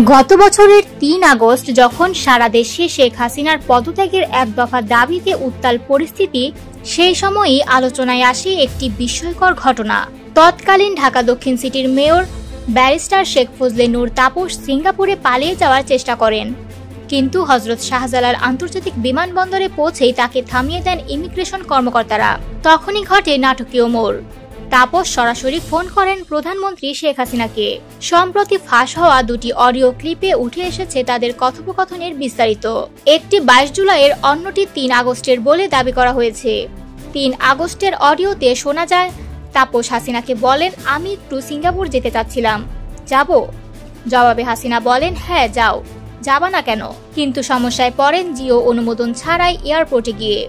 গত বছরের ৩ আগস্ট যখন সারা দেশে শেখ হাসিনার পদত্যাগের এক দফা দাবিতে উত্তাল পরিস্থিতি, সেই সময়ই আলোচনায় আসে একটি বিস্ময়কর ঘটনা। তৎকালীন ঢাকা দক্ষিণ সিটির মেয়র ব্যারিস্টার শেখ ফজলে নূর তাপস সিঙ্গাপুরে পালিয়ে যাওয়ার চেষ্টা করেন, কিন্তু হযরত শাহজালাল আন্তর্জাতিক বিমানবন্দরে পৌঁছেই তাকে থামিয়ে দেন ইমিগ্রেশন কর্মকর্তারা। তখনই ঘটে নাটকীয় মোড়। তাপস সরাসরি ফোন করেন প্রধানমন্ত্রী শেখ হাসিনাকে। সম্প্রতি ফাঁস হওয়া দুটি অডিও ক্লিপে উঠে এসেছে তাদের কথোপকথনের বিস্তারিত। একটি ২২ জুলাইয়ের, অন্যটি ৩ আগস্টের বলে দাবি করা হয়েছে। ৩ আগস্টের অডিওতে শোনা যায় তাপস হাসিনাকে বলেন, আমি একটু সিঙ্গাপুর যেতে চাচ্ছিলাম, যাব? জবাবে হাসিনা বলেন, হ্যাঁ যাও, যাবা না কেন? কিন্তু সমস্যায় পড়েন জিও অনুমোদন ছাড়াই এয়ারপোর্টে গিয়ে।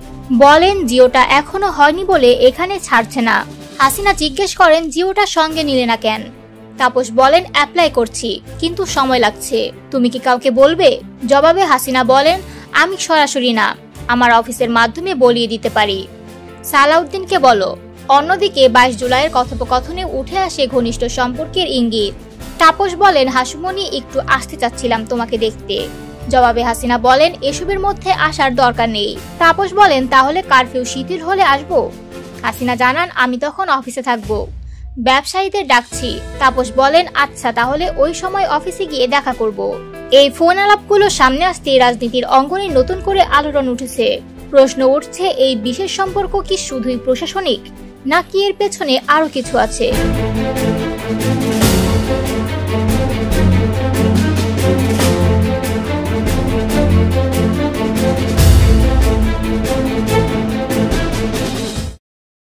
বলেন জিওটা এখনো হয়নি বলে এখানে ছাড়ছে না। হাসিনা জিজ্ঞেস করেন জিওটা সঙ্গে নিলে না কেন? তাপস বলেন, অ্যাপ্লাই করছি, কিন্তু সময় লাগছে, তুমি কি কাউকে বলবে? জবাবে হাসিনা বলেন, আমি সরাসরি না, আমার অফিসের মাধ্যমে বলিয়ে দিতে পারি, সালাউদ্দিনকে বলো। অন্যদিকে ২২ জুলাইয়ের কথোপকথনে উঠে আসে ঘনিষ্ঠ সম্পর্কের ইঙ্গিত। তাপস বলেন, হাসুমনি একটু আসতে চাচ্ছিলাম তোমাকে দেখতে। জবাবে হাসিনা বলেন, এসবের মধ্যে আসার দরকার নেই। তাপস বলেন, তাহলে কারফিউ শিথিল হলে আসবো? হাসিনা জানান, আমি তখন অফিসে থাকবো, ব্যবসায়ীদের ডাকছি। তাপস বলেন, আচ্ছা, তাহলে ওই সময় অফিসে গিয়ে দেখা করব। এই ফোন আলাপগুলো সামনে আসতে রাজনীতির অঙ্গনে নতুন করে আলোড়ন উঠেছে। প্রশ্ন উঠছে, এই বিশেষ সম্পর্ক কি শুধুই প্রশাসনিক, নাকি এর পেছনে আরো কিছু আছে?